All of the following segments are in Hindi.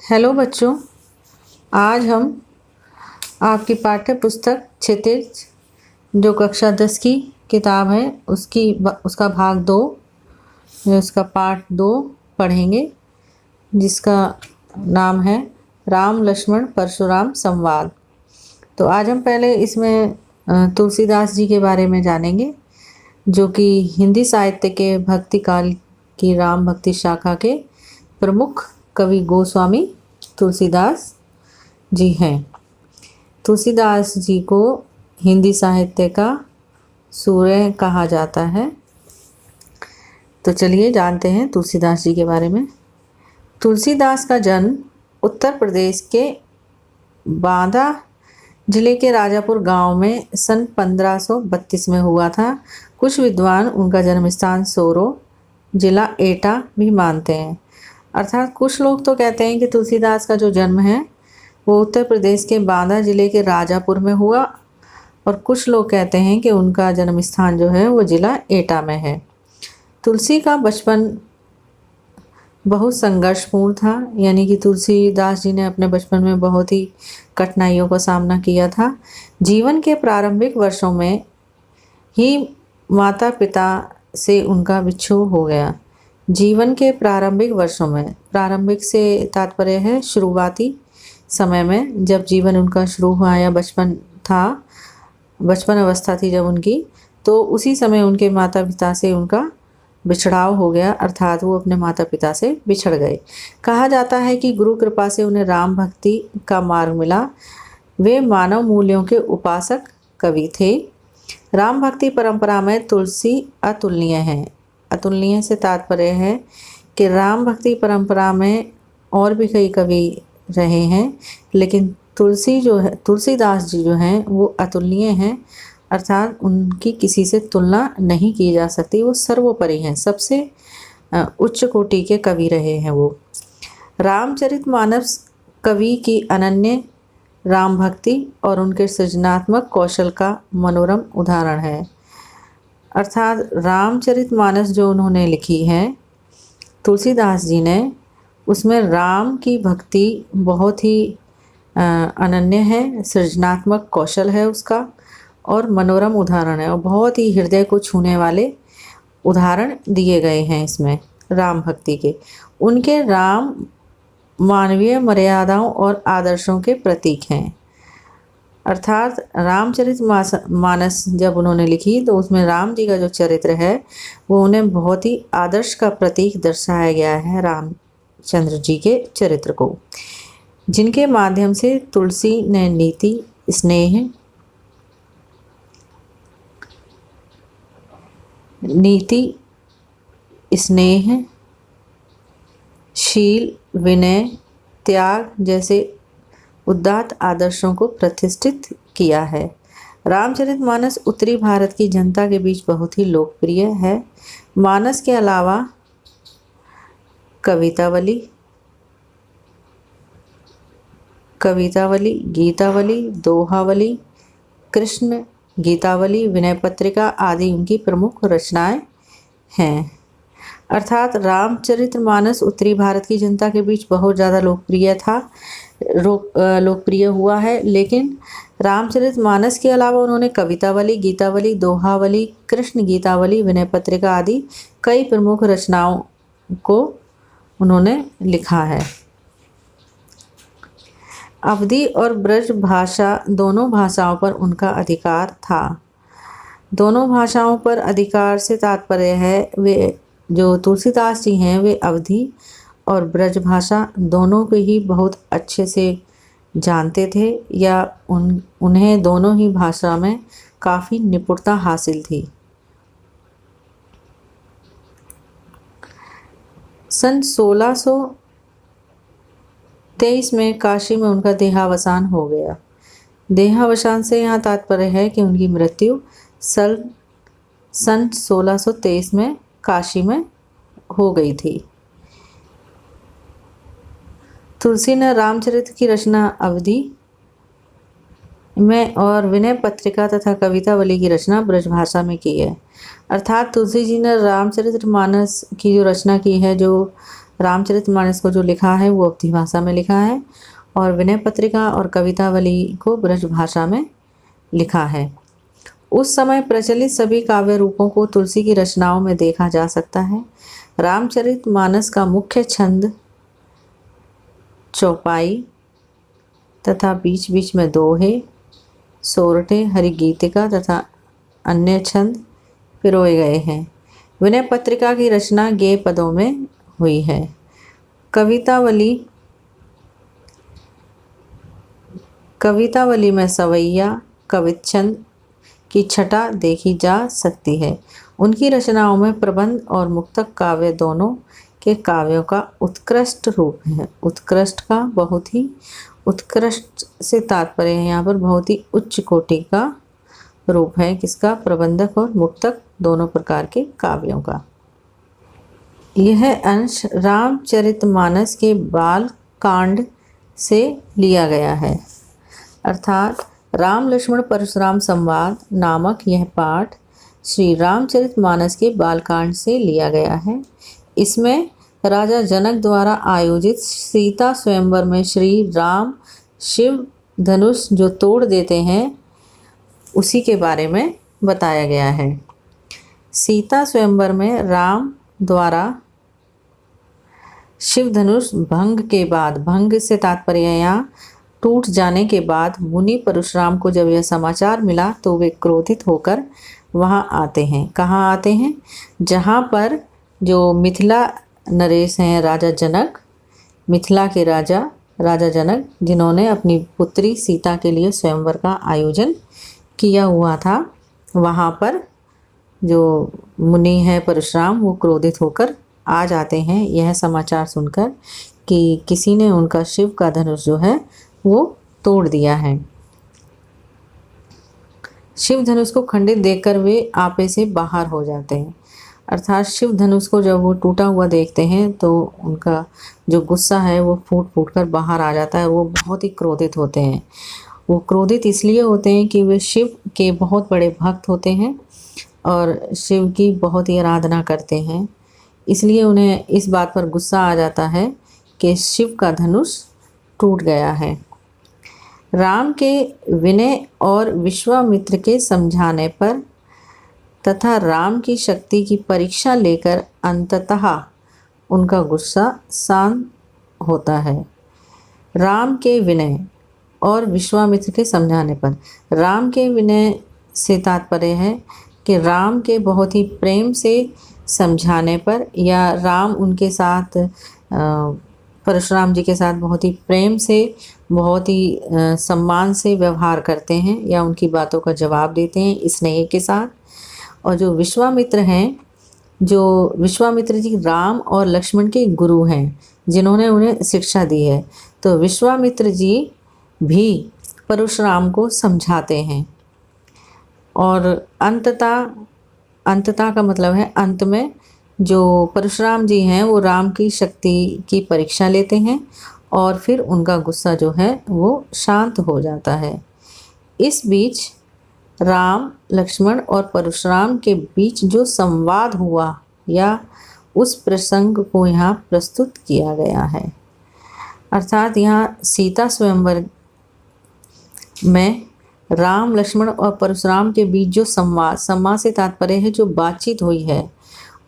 हेलो बच्चों, आज हम आपकी पाठ्य पुस्तक क्षितिज जो कक्षा 10 की किताब है उसका भाग 2 उसका पार्ट 2 पढ़ेंगे, जिसका नाम है राम लक्ष्मण परशुराम संवाद। तो आज हम पहले इसमें तुलसीदास जी के बारे में जानेंगे, जो कि हिंदी साहित्य के भक्ति काल की राम भक्ति शाखा के प्रमुख कवि गोस्वामी तुलसीदास जी हैं। तुलसीदास जी को हिंदी साहित्य का सूर्य कहा जाता है। तो चलिए जानते हैं तुलसीदास जी के बारे में। तुलसीदास का जन्म उत्तर प्रदेश के बांदा जिले के राजापुर गांव में सन 1532 में हुआ था। कुछ विद्वान उनका जन्म स्थान सोरो जिला एटा भी मानते हैं। अर्थात कुछ लोग तो कहते हैं कि तुलसीदास का जो जन्म है वो उत्तर प्रदेश के बांदा जिले के राजापुर में हुआ, और कुछ लोग कहते हैं कि उनका जन्म स्थान जो है वो जिला एटा में है। तुलसी का बचपन बहुत संघर्षपूर्ण था, यानी कि तुलसीदास जी ने अपने बचपन में बहुत ही कठिनाइयों का सामना किया था। जीवन के प्रारंभिक वर्षों में ही माता पिता से उनका विच्छोह हो गया। जीवन के प्रारंभिक वर्षों में, प्रारंभिक से तात्पर्य है शुरुआती समय में, जब जीवन उनका शुरू हुआ या बचपन अवस्था थी जब उनकी, तो उसी समय उनके माता पिता से उनका बिछड़ाव हो गया, अर्थात वो अपने माता पिता से बिछड़ गए। कहा जाता है कि गुरु कृपा से उन्हें राम भक्ति का मार्ग मिला। वे मानव मूल्यों के उपासक कवि थे। राम भक्ति परंपरा में तुलसी अतुलनीय है। अतुलनीय से तात्पर्य है कि राम भक्ति परंपरा में और भी कई कवि रहे हैं, लेकिन तुलसीदास जी जो हैं वो अतुलनीय हैं, अर्थात उनकी किसी से तुलना नहीं की जा सकती। वो सर्वोपरि हैं, सबसे उच्च कोटि के कवि रहे हैं वो। रामचरितमानस कवि की अनन्य राम भक्ति और उनके सृजनात्मक कौशल का मनोरम उदाहरण है। अर्थात रामचरितमानस जो उन्होंने लिखी है तुलसीदास जी ने, उसमें राम की भक्ति बहुत ही अनन्य है, सृजनात्मक कौशल है उसका, और मनोरम उदाहरण है, और बहुत ही हृदय को छूने वाले उदाहरण दिए गए हैं इसमें राम भक्ति के। उनके राम मानवीय मर्यादाओं और आदर्शों के प्रतीक हैं। अर्थात रामचरितमानस जब उन्होंने लिखी तो उसमें राम जी का जो चरित्र है वो उन्हें बहुत ही आदर्श का प्रतीक दर्शाया गया है, रामचंद्र जी के चरित्र को, जिनके माध्यम से तुलसी ने नीति, स्नेह, शील, विनय, त्याग जैसे उदात्त आदर्शों को प्रतिष्ठित किया है। रामचरितमानस उत्तरी भारत की जनता के बीच बहुत ही लोकप्रिय है। मानस के अलावा कवितावली, गीतावली, दोहावली, कृष्ण गीतावली, विनय पत्रिका आदि उनकी प्रमुख रचनाएं हैं। अर्थात रामचरितमानस उत्तरी भारत की जनता के बीच बहुत ज़्यादा लोकप्रिय हुआ है, लेकिन रामचरितमानस के अलावा उन्होंने कवितावली, गीतावली, दोहावली, कृष्ण गीतावली, विनय पत्रिका आदि कई प्रमुख रचनाओं को उन्होंने लिखा है। अवधी और ब्रज भाषा दोनों भाषाओं पर उनका अधिकार था। दोनों भाषाओं पर अधिकार से तात्पर्य है, वे जो तुलसीदास जी हैं वे अवधी और ब्रज भाषा दोनों को ही बहुत अच्छे से जानते थे, या उन्हें दोनों ही भाषा में काफ़ी निपुणता हासिल थी। सन 1623 में काशी में उनका देहावसान हो गया। देहावसान से यहाँ तात्पर्य है कि उनकी मृत्यु सन 1623 में काशी में हो गई थी। तुलसी ने रामचरित की रचना अवधी में और विनय पत्रिका तथा कवितावली की रचना ब्रजभाषा में की है। अर्थात तुलसी जी ने रामचरितमानस की जो रचना की है, जो रामचरितमानस को जो लिखा है वो अवधी भाषा में लिखा है और विनय पत्रिका और कवितावली को ब्रजभाषा में लिखा है। उस समय प्रचलित सभी काव्य रूपों को तुलसी की रचनाओं में देखा जा सकता है। रामचरितमानस का मुख्य छंद चौपाई तथा बीच बीच में दोहे, सोरठे, हरिगीतिका तथा अन्य छंद पिरोए गए हैं। विनय पत्रिका की रचना गेय पदों में हुई है। कवितावली में सवैया, कविच्छंद की छटा देखी जा सकती है। उनकी रचनाओं में प्रबंध और मुक्तक काव्य दोनों के काव्यों का उत्कृष्ट रूप है। उत्कृष्ट का बहुत ही उत्कृष्ट से तात्पर्य है यहाँ पर बहुत ही उच्च कोटि का रूप है किसका? प्रबंधक और मुक्तक दोनों प्रकार के काव्यों का। यह अंश रामचरितमानस के बाल कांड से लिया गया है। अर्थात राम लक्ष्मण परशुराम संवाद नामक यह पाठ श्री रामचरितमानस के बालकांड से लिया गया है। इसमें राजा जनक द्वारा आयोजित सीता स्वयंवर में श्री राम शिव धनुष जो तोड़ देते हैं उसी के बारे में बताया गया है। सीता स्वयंवर में राम द्वारा शिव धनुष भंग के बाद, भंग से तात्पर्य यहाँ टूट जाने के बाद मुनि परशुराम को जब यह समाचार मिला तो वे क्रोधित होकर वहाँ आते हैं। कहाँ आते हैं? जहाँ पर जो मिथिला नरेश हैं राजा जनक, मिथिला के राजा जनक जिन्होंने अपनी पुत्री सीता के लिए स्वयंवर का आयोजन किया हुआ था, वहाँ पर जो मुनि है परशुराम वो क्रोधित होकर आ जाते हैं यह समाचार सुनकर कि किसी ने उनका शिव का धनुष जो है वो तोड़ दिया है। शिव धनुष को खंडित देखकर वे आपे से बाहर हो जाते हैं। अर्थात शिव धनुष को जब वो टूटा हुआ देखते हैं तो उनका जो गुस्सा है वो फूट फूट कर बाहर आ जाता है। वो बहुत ही क्रोधित होते हैं। वो क्रोधित इसलिए होते हैं कि वे शिव के बहुत बड़े भक्त होते हैं और शिव की बहुत ही आराधना करते हैं। इसलिए उन्हें इस बात पर गुस्सा आ जाता है कि शिव का धनुष टूट गया है। राम के विनय और विश्वामित्र के समझाने पर तथा राम की शक्ति की परीक्षा लेकर अंततः उनका गुस्सा शांत होता है। राम के विनय और विश्वामित्र के समझाने पर, राम के विनय से तात्पर्य है कि राम के बहुत ही प्रेम से समझाने पर या राम उनके साथ परशुराम जी के साथ बहुत ही प्रेम से, बहुत ही सम्मान से व्यवहार करते हैं या उनकी बातों का जवाब देते हैं स्नेह के साथ। और जो विश्वामित्र हैं, जो विश्वामित्र जी राम और लक्ष्मण के गुरु हैं जिन्होंने उन्हें शिक्षा दी है, तो विश्वामित्र जी भी परशुराम को समझाते हैं और अंततः का मतलब है अंत में जो परशुराम जी हैं वो राम की शक्ति की परीक्षा लेते हैं और फिर उनका गुस्सा जो है वो शांत हो जाता है। इस बीच राम, लक्ष्मण और परशुराम के बीच जो संवाद हुआ या उस प्रसंग को यहाँ प्रस्तुत किया गया है। अर्थात यहाँ सीता स्वयंवर में राम, लक्ष्मण और परशुराम के बीच जो संवाद से तात्पर्य है जो बातचीत हुई है,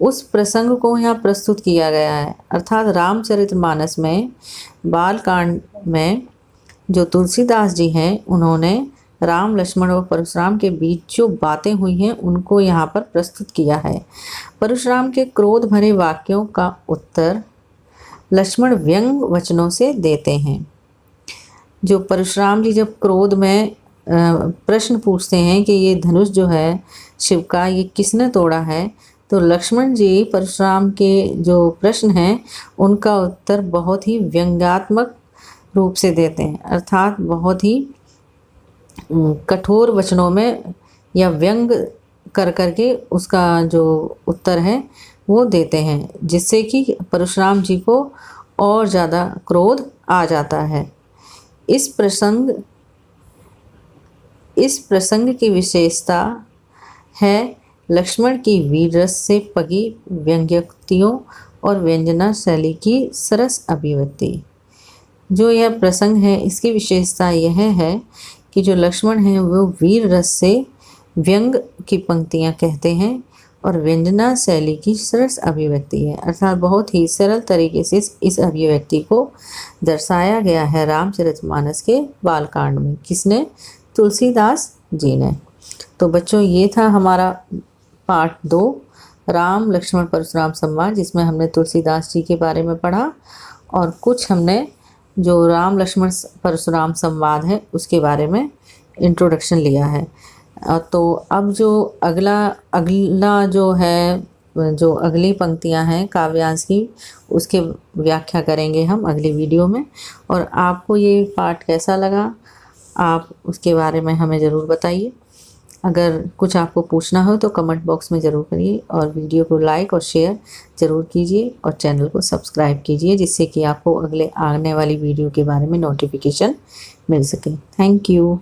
उस प्रसंग को यहाँ प्रस्तुत किया गया है। अर्थात रामचरितमानस में बालकांड में जो तुलसीदास जी हैं उन्होंने राम, लक्ष्मण और परशुराम के बीच जो बातें हुई हैं उनको यहाँ पर प्रस्तुत किया है। परशुराम के क्रोध भरे वाक्यों का उत्तर लक्ष्मण व्यंग वचनों से देते हैं। जो परशुराम जी जब क्रोध में प्रश्न पूछते हैं कि ये धनुष जो है शिव का ये किसने तोड़ा है, तो लक्ष्मण जी परशुराम के जो प्रश्न हैं उनका उत्तर बहुत ही व्यंग्यात्मक रूप से देते हैं। अर्थात बहुत ही कठोर वचनों में या व्यंग कर करके उसका जो उत्तर है वो देते हैं, जिससे कि परशुराम जी को और ज़्यादा क्रोध आ जाता है। इस प्रसंग इस प्रसंग की विशेषता है लक्ष्मण की वीर रस से पगी व्यंग्योक्तियों और व्यंजना शैली की सरस अभिव्यक्ति। जो यह प्रसंग है इसकी विशेषता यह है कि जो लक्ष्मण हैं वो वीर रस से व्यंग की पंक्तियां कहते हैं और व्यंजना शैली की सरस अभिव्यक्ति है, अर्थात बहुत ही सरल तरीके से इस अभिव्यक्ति को दर्शाया गया है रामचरितमानस के बालकांड में। किसने? तुलसीदास जी ने। तो बच्चों ये था हमारा पार्ट 2 राम लक्ष्मण परशुराम संवाद, जिसमें हमने तुलसीदास जी के बारे में पढ़ा और कुछ हमने जो राम लक्ष्मण परशुराम संवाद है उसके बारे में इंट्रोडक्शन लिया है। तो अब जो अगला जो है, जो अगली पंक्तियां हैं काव्यांश की, उसके व्याख्या करेंगे हम अगली वीडियो में। और आपको ये पार्ट कैसा लगा आप उसके बारे में हमें ज़रूर बताइए। अगर कुछ आपको पूछना हो तो कमेंट बॉक्स में ज़रूर करिए और वीडियो को लाइक और शेयर ज़रूर कीजिए और चैनल को सब्सक्राइब कीजिए, जिससे कि आपको अगले आने वाली वीडियो के बारे में नोटिफिकेशन मिल सके। Thank you.